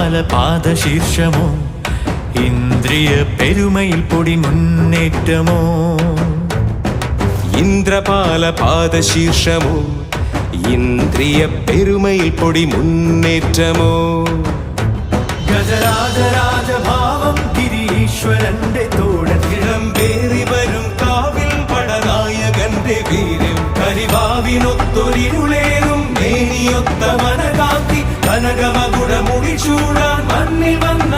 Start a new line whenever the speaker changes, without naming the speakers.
ഇന്ദ്രപാല പാദശീർഷമോ ഇന്ദ്രിയ പെരുമയിൽ പൊടി മുന്നേറ്റമോ
ഇന്ദ്രപാല പാദശീർഷമോ ഇന്ദ്രിയ പെരുമയിൽ പൊടി മുന്നേറ്റമോ
ഗജരാജരാജഭാവം ഗിരീശ്വരന്റെ തോടത്തിടം
പേറി വരും കാവിൽ പടനായകന്റെ വീര്യം കരിവാവിനൊത്തൊരിരുളേറും മേനിയൊത്ത മനകാന്തി കനകമകുട മുടിച്ചൂടാൻ മണ്ണിൽ വന്ന